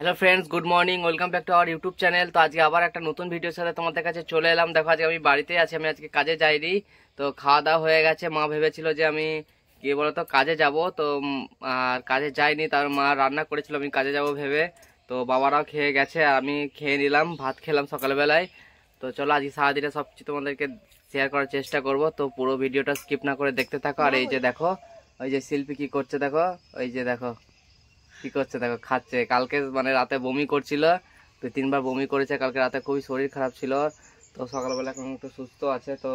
Hello friends, good morning, welcome back to our YouTube channel. তো আজকে আবার একটা নতুন ভিডিওর সাথে তোমাদের কাছে চলে এলাম। দেখো আজকে আমি বাড়িতে আছি, আমি আজকে কাজে যাইনি। তো খাওয়া দাওয়া হয়ে গেছে। মা ভেবেছিল যে আমি কি বলতো কাজে যাব, তো আর কাজে যাইনি। তার মা রান্না করেছিল আমি কাজে যাব ভেবে। তো বাবারাও খেয়ে গেছে আর আমি খেয়ে নিলাম, ভাত খেলাম সকালবেলায়। তো চলো আজকে সারাদিনে সব কিছু তোমাদেরকে শেয়ার করার চেষ্টা করব। তো পুরো ভিডিওটা স্কিপ না করে দেখতে থাকো। আর এই যে দেখো, ওই যে শিল্পী কি করছে দেখো, ওই যে দেখো কি করছে দেখো, খাচ্ছে। কালকে মানে রাতে বমি করছিল, 2-3 বার বমি করেছে কালকে রাতে, খুবই শরীর খারাপ ছিল। তো সকালবেলা এখন একটু সুস্থ আছে। তো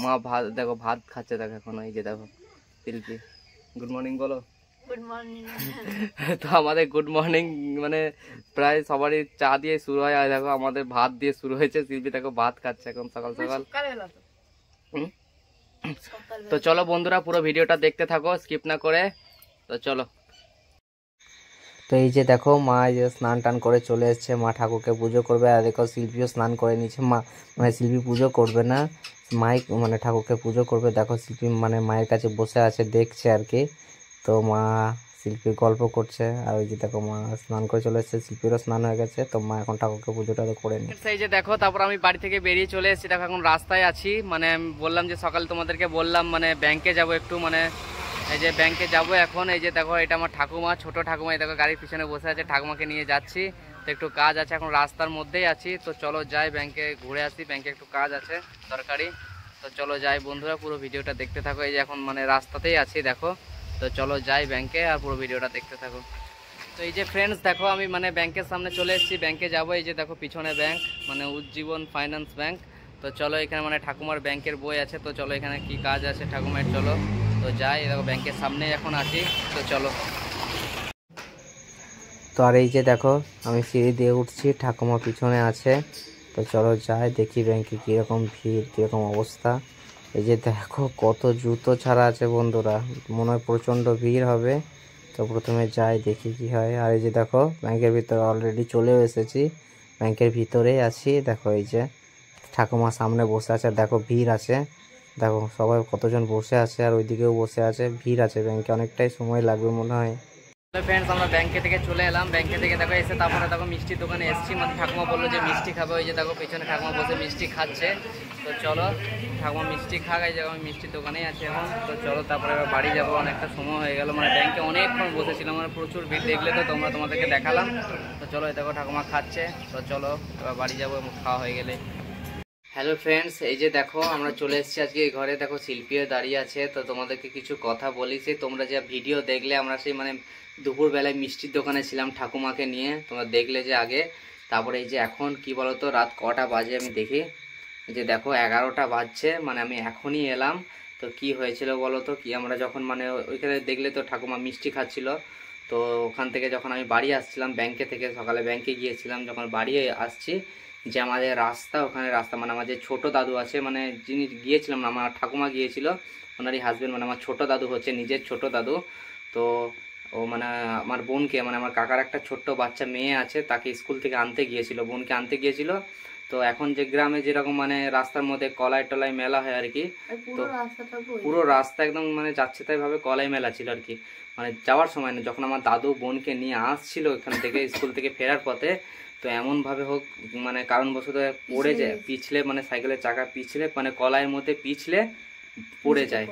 মা ভাত দেখো, ভাত খাচ্ছে দেখো এখন। এই যে দেখো শিল্পী, গুড মর্নিং বলো। Good morning. তো আমাদের গুড মর্নিং মানে প্রায় সবারই চা দিয়ে শুরু হয়, আর দেখো আমাদের ভাত দিয়ে শুরু হয়েছে। শিল্পী দেখো ভাত খাচ্ছে এখন সকাল সকাল। হুম। তো চলো বন্ধুরা, পুরো ভিডিওটা দেখতে থাকো স্কিপ না করে। তো চলো। তো এই যে দেখো মা এই যে স্নান টান করে চলে এসেছে, মা ঠাকুরকে পুজো করবে। আর দেখো শিল্পীও স্নান করে নিচ্ছে। মা মানে শিল্পী পুজো করবে না, মাই মানে ঠাকুরকে পুজো করবে। দেখো শিল্পী মানে মায়ের কাছে বসে আছে, দেখছে আর কি। তো মা শিল্পী গল্প করছে। আর ওই যে দেখো মা স্নান করে চলে এসেছে, শিল্পীরও স্নান হয়ে গেছে। তো মা এখন ঠাকুরকে পুজোটা করে নি। এই যে দেখো, তারপর আমি বাড়ি থেকে বেরিয়ে চলে এসেছি। দেখো এখন রাস্তায় আছি। মানে আমি বললাম যে সকালে তোমাদেরকে বললাম মানে ব্যাংকে যাব একটু, মানে এই যে ব্যাংকে যাব এখন। এই যে দেখো এটা আমার ঠাকুমা, ছোট ঠাকুমা। এই দেখো গাড়ির পিছনে বসে আছে, ঠাকুমাকে নিয়ে যাচ্ছি। তো একটু কাজ আছে, এখন রাস্তার মধ্যেই আছি। তো চলো যাই ব্যাংকে ঘুরে আসি, ব্যাংকে একটু কাজ আছে দরকারি। তো চলো যাই বন্ধুরা, পুরো ভিডিওটা দেখতে থাকো। এই যে এখন মানে রাস্তাতেই আছি দেখো। তো চলো যাই ব্যাংকে আর পুরো ভিডিওটা দেখতে থাকো। তো এই যে ফ্রেন্ডস দেখো, আমি মানে ব্যাংকের সামনে চলে এসেছি, ব্যাংকে যাব। এই যে দেখো পিছনে ব্যাংক, মানে উজ্জীবন ফাইন্যান্স ব্যাংক। তো চলো এখানে মানে ঠাকুমার ব্যাংকের বই আছে। তো চলো এখানে কি কাজ আছে ঠাকুমার, চলো তো যাই। দেখো ব্যাংকের সামনে এখন আছি, তো চলো। তো আর এই যে দেখো আমি সিঁড়ি দিয়ে উঠছি, ঠাকুমা পিছনে আছে। তো চলো যাই, দেখি ব্যাংকে কীরকম ভিড়, কীরকম অবস্থা। এই যে দেখো কত জুতো ছাড়া আছে বন্ধুরা, মনে হয় প্রচণ্ড ভিড় হবে। তো প্রথমে যাই দেখি কি হয়। আর এই যে দেখো ব্যাংকের ভিতরে অলরেডি চলেও এসেছি, ব্যাংকের ভিতরেই আছি। দেখো এই যে ঠাকুমা সামনে বসে আছে, দেখো ভিড় আছে। দেখো সবাই কতজন বসে আছে, আর ওইদিকেও বসে আছে, ভিড় আছে ব্যাংকে, অনেকটাই সময় লাগবে মনে হয়। ফ্রেন্ডস আমরা ব্যাংকে থেকে চলে এলাম, ব্যাংকে থেকে দেখো এসে তারপরে দেখো মিষ্টির দোকানে এসেছি। মানে ঠাকুমা বললো যে মিষ্টি খাবে, ওই যে দেখো পেছনে ঠাকুমা বসে মিষ্টি খাচ্ছে। তো চলো ঠাকুমা মিষ্টি খাক, এই জায়গায় আমি মিষ্টির দোকানেই আছি এখন। তো চলো তারপরে এবার বাড়ি যাবো, অনেকটা সময় হয়ে গেল। মানে ব্যাংকে অনেকক্ষণ বসেছিলাম, মানে প্রচুর ভিড়, দেখলে তো তোমাদেরকে দেখালাম। তো চলো এই দেখো ঠাকুমা খাচ্ছে। তো চলো এবার বাড়ি যাবো খাওয়া হয়ে গেলে। হ্যালো ফ্রেন্ডস, এই যে দেখো আমরা চলে এসেছি আজকে ঘরে। দেখো শিল্পীও দাঁড়িয়ে আছে। তো তোমাদেরকে কিছু কথা বলি, যে তোমরা যে ভিডিও দেখলে আমরা সেই মানে দুপুরবেলায় মিষ্টির দোকানে ছিলাম ঠাকুমাকে নিয়ে, তোমরা দেখলে যে আগে। তারপরে এই যে এখন কি বলতো রাত কটা বাজে আমি দেখি, এই যে দেখো 11টা বাজছে, মানে আমি এখনই এলাম। তো কি হয়েছিল বলো তো, কি আমরা যখন মানে ওইখানে দেখলে তো ঠাকুমা মিষ্টি খাচ্ছিল। তো ওখান থেকে যখন আমি বাড়ি আসছিলাম ব্যাংকে থেকে, সকালে ব্যাংকে গিয়েছিলাম, যখন বাড়ি আসছি, যে আমাদের রাস্তা, ওখানে রাস্তা মানে আমার যে ছোটো দাদু আছে, মানে যিনি গিয়েছিলাম না, আমার ঠাকুমা গিয়েছিল, ওনারই হাজবেন্ড, মানে আমার ছোটো দাদু হচ্ছে নিজের ছোটো দাদু। তো ও মানে আমার বোনকে, মানে আমার কাকার একটা ছোট্ট বাচ্চা মেয়ে আছে, তাকে স্কুল থেকে আনতে গিয়েছিল, বোনকে আনতে গিয়েছিল। তো এখন যে গ্রামে যেরকম মানে রাস্তার মধ্যে কলাই টলাই মেলা হয় আর কি, তো পুরো রাস্তা একদম মানে যাচ্ছে তাই ভাবে কলাই মেলা ছিল আর কি। মানে যাওয়ার সময় না, যখন আমার দাদু বোনকে নিয়ে আসছিল এখান থেকে স্কুল থেকে ফেরার পথে, তো এমনভাবে হোক মানে কারণবশত পড়ে যায়, পিছলে মানে সাইকেলের চাকা পিছলে মানে কলাইয়ের মধ্যে পিছলে পড়ে যায়।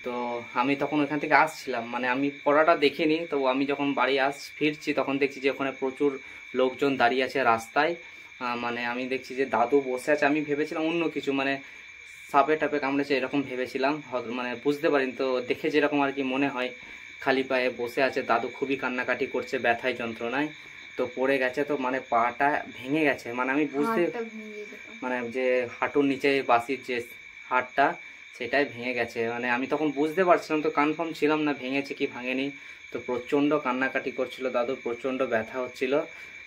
তো আমি তখন ওখান থেকে আসছিলাম, মানে আমি পড়াটা দেখিনি। তো আমি যখন বাড়ি ফিরছি তখন দেখছি যে ওখানে প্রচুর লোকজন দাঁড়িয়ে আছে রাস্তায়। মানে আমি দেখছি যে দাদু বসে আছে, আমি ভেবেছিলাম অন্য কিছু, মানে সাপে টাপে কামড়েছে এরকম ভেবেছিলাম, মানে বুঝতে পারিনি। তো দেখে যেরকম আর কি মনে হয়, খালি পায়ে বসে আছে দাদু, খুবই কান্নাকাটি করছে ব্যথায় যন্ত্রণায়। তো পড়ে গেছে, তো মানে পাটা ভেঙে গেছে, মানে আমি বুঝতে মানে যে হাঁটুর নিচে বাসির যে হাড়টা, সেটাই ভেঙে গেছে। মানে আমি তখন বুঝতে পারছিলাম, তো কনফার্ম ছিলাম না ভেঙেছে কি ভাঙেনি। তো প্রচণ্ড কান্নাকাটি করছিল দাদু, প্রচণ্ড ব্যথা হচ্ছিল।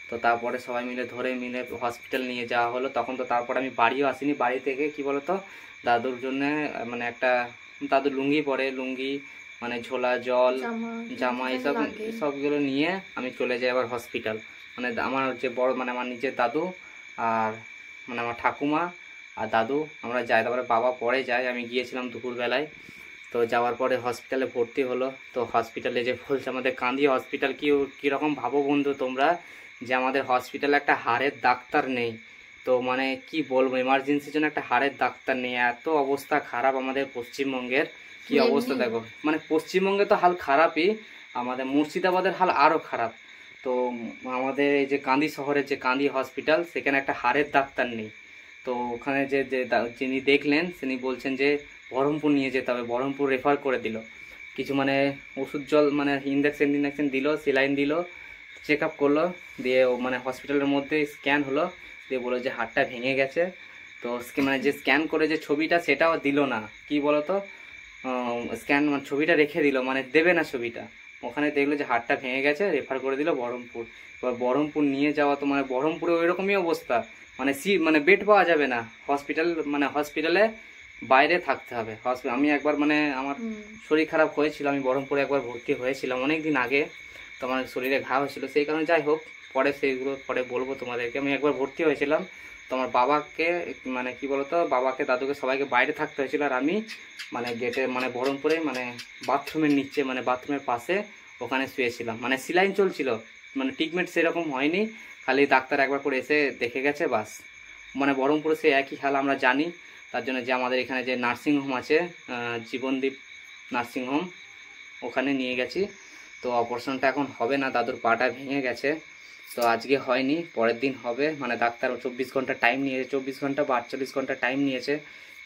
তো তারপরে সবাই মিলে ধরে মিলে হসপিটাল নিয়ে যাওয়া হলো। তখন তো তারপরে আমি বাড়িও আসিনি, বাড়ি থেকে কি বলতো দাদুর জন্য মানে একটা, দাদুর লুঙ্গি পরে, লুঙ্গি মানে ঝোলা জল জামা এইসব সবগুলো নিয়ে আমি চলে যাই আবার হসপিটাল। মানে আমার যে বড় মানে আমার নিজের দাদু আর মানে আমার ঠাকুমা আর দাদু আমরা যাই, তারপরে বাবা পরে যায়, আমি গিয়েছিলাম দুপুরবেলায়। তো যাওয়ার পরে হসপিটালে ভর্তি হলো। তো হসপিটালে যে বলছে আমাদের কান্দি হসপিটাল, কীরকম ভাবো বন্ধু তোমরা যে আমাদের হসপিটালে একটা হাড়ের ডাক্তার নেই। তো মানে কি বলবো, এমার্জেন্সির জন্য একটা হাড়ের ডাক্তার নেই, এত অবস্থা খারাপ আমাদের পশ্চিমবঙ্গের। কি অবস্থা দেখো, মানে পশ্চিমবঙ্গে তো হাল খারাপই, আমাদের মুর্শিদাবাদের হাল আরও খারাপ। তো আমাদের এই যে কান্দি শহরের যে কান্দি হসপিটাল, সেখানে একটা হাড়ের ডাক্তার নেই। তো ওখানে যিনি দেখলেন তিনি বলছেন যে বহরমপুর নিয়ে যেতে হবে, বহরমপুর রেফার করে দিল। কিছু মানে ওষুধ জল মানে ইঞ্জেকশন দিল, সেলাইন দিল, চেক আপ করলো, দিয়ে মানে হসপিটালের মধ্যে স্ক্যান হলো, দিয়ে বললো যে হাড়টা ভেঙে গেছে। তো মানে যে স্ক্যান করে যে ছবিটা সেটাও দিল না, কি বলতো স্ক্যান মানে ছবিটা রেখে দিল, মানে দেবে না ছবিটা। ওখানে দেখলো যে হাড়টা ভেঙে গেছে, রেফার করে দিল বহরমপুর। এবার বহরমপুর নিয়ে যাওয়া, তো মানে বহরমপুরে ওই রকমই অবস্থা, মানে মানে বেড পাওয়া যাবে না, হসপিটালে বাইরে থাকতে হবে। আমি একবার মানে আমার শরীর খারাপ হয়েছিল, আমি বহরমপুরে একবার ভর্তি হয়েছিলাম অনেক দিন আগে। তো আমার শরীরে ঘা হয়েছিল, সেই কারণে যাই হোক পরে সেইগুলো পরে বলবো তোমাদেরকে। আমি একবার ভর্তি হয়েছিলাম, তো আমার বাবাকে মানে কি বলতো, বাবাকে দাদুকে সবাইকে বাইরে থাকতে হয়েছিল, আর আমি মানে গেটে মানে বহরমপুরে মানে বাথরুমের নিচে মানে বাথরুমের পাশে ওখানে শুয়েছিলাম। মানে সিলাইন চলছিল, মানে ট্রিটমেন্ট সেরকম হয়নি, খালি ডাক্তার একবার করে এসে দেখে গেছে বাস। মানে বহরমপুরে সে একই হাল আমরা জানি। তার জন্য যে আমাদের এখানে যে নার্সিংহোম আছে, জীবনদীপ নার্সিংহোম, ওখানে নিয়ে গেছি। তো অপারেশনটা এখন হবে না, দাদুর পাটা ভেঙে গেছে, তো আজকে হয়নি, পরের দিন হবে। মানে ডাক্তার 24 ঘন্টা টাইম নিয়েছে, 24 ঘন্টা বা 48 ঘন্টা টাইম নিয়েছে,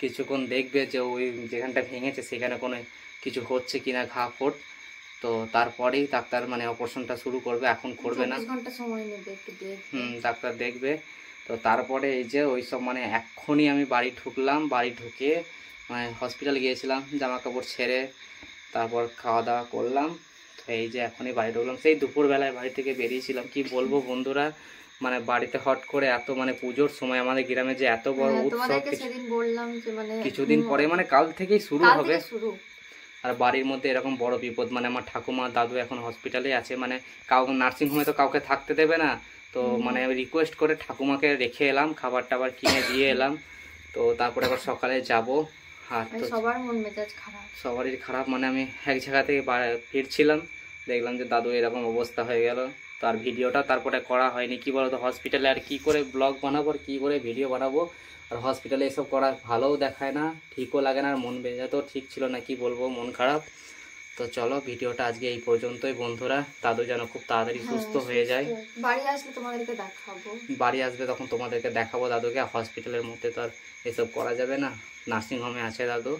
কিছুক্ষণ দেখবে যে ওই যেখানটা ভেঙেছে সেখানে কোনো কিছু হচ্ছে কিনা, ঘা ফোট। তো তারপরেই ডাক্তার মানে অপারেশনটা শুরু করবে, এখন করবে না, ডাক্তার দেখবে। তো তারপরে এই যে ওইসব মানে এক্ষুনি আমি বাড়ি ঢুকলাম, বাড়ি ঢুকে মানে হসপিটাল গিয়েছিলাম, জামা কাপড় ছেড়ে তারপর খাওয়া দাওয়া করলাম। তো এই যে এখনই বাড়ি ঢুকলাম, সেই দুপুরবেলায় বাড়ি থেকে বেরিয়েছিলাম। কি বলবো বন্ধুরা, মানে বাড়িতে হট করে এত মানে পুজোর সময় আমাদের গ্রামে যে এত বড় উৎসব, কিছুদিন পরে মানে কাল থেকেই শুরু হবে। আর বাড়ির মধ্যে এরকম বড় বিপদ, মানে আমার ঠাকুমা দাদু এখন হসপিটালে আছে, মানে কাউকে নার্সিংহোমে তো কাউকে থাকতে দেবে না। তো মানে আমি রিকোয়েস্ট করে ঠাকুমাকে রেখে এলাম, খাবার টাবার কিনে দিয়ে এলাম। তো তারপরে আবার সকালে যাব। আর তো সবার মন মেজাজ খারাপ, সবারই খারাপ। মানে আমি এক জায়গা থেকে ফিরছিলাম, দেখলাম যে দাদু এরকম অবস্থা হয়ে গেল। তো আর ভিডিওটা তারপরে করা হয়নি, কি বলতো হসপিটালে আর কি করে ব্লগ বানাবো আর কি করে ভিডিও বানাবো। আর হসপিটালে এসব করা ভালোও দেখায় না, ঠিকও লাগে না, আর মন মেজাজও ঠিক ছিল না, কি বলবো মন খারাপ। তো চলো ভিডিওটা আজকে এই পর্যন্তই বন্ধুরা, দাদু যেন খুব তাড়াতাড়ি সুস্থ হয়ে যায়। বাড়ি আসলে তোমাদেরকে দেখাবো, বাড়ি আসবে তখন তোমাদেরকে দেখাবো দাদুকে। হসপিটালের মধ্যে তো আর এসব করা যাবে না, নার্সিংহোমে আছে দাদু।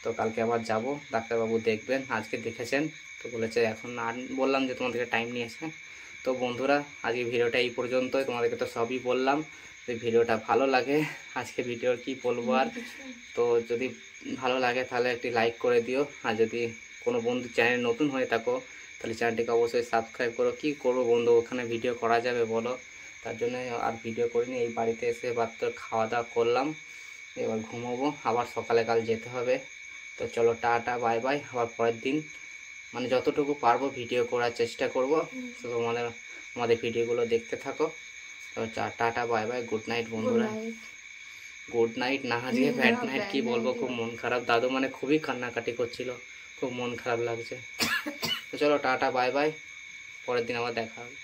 তো কালকে আবার যাব, ডাক্তারবাবু দেখবেন, আজকে দেখেছেন। তো বলেছে এখন আর বললাম যে তোমাদেরকে টাইম নিয়েছে। তো বন্ধুরা আজকে ভিডিওটা এই পর্যন্তই, তোমাদেরকে তো সবই বললাম। যদি ভিডিওটা ভালো লাগে, আজকে ভিডিওর কি বলবো আর, তো যদি ভালো লাগে তাহলে একটি লাইক করে দিও। আর যদি কোনো বন্ধু চ্যানেল নতুন হয়ে থাকো তাহলে চ্যানেলটিকে অবশ্যই সাবস্ক্রাইব করো। কি করবো বন্ধু, ওখানে ভিডিও করা যাবে বলো, তার জন্য আর ভিডিও করিনি। এই বাড়িতে এসে মাত্র খাওয়া দাওয়া করলাম, এবার ঘুমোবো, আবার সকালে কাল যেতে হবে। তো চলো টাটা বাই বাই, আবার পরের দিন মানে যতটুকু পারবো ভিডিও করার চেষ্টা করবো। তো আমাদের ভিডিওগুলো দেখতে থাকো। তো tata bye bye, good night বন্ধুরা। গুড নাইট না, আজকে ব্যাড নাইট, কি বলবো, খুব মন খারাপ। দাদু মানে খুবই কান্নাকাটি করছিল, খুব মন খারাপ লাগছে। তো চলো টাটা বাই বাই, পরের দিন আবার দেখা হবে।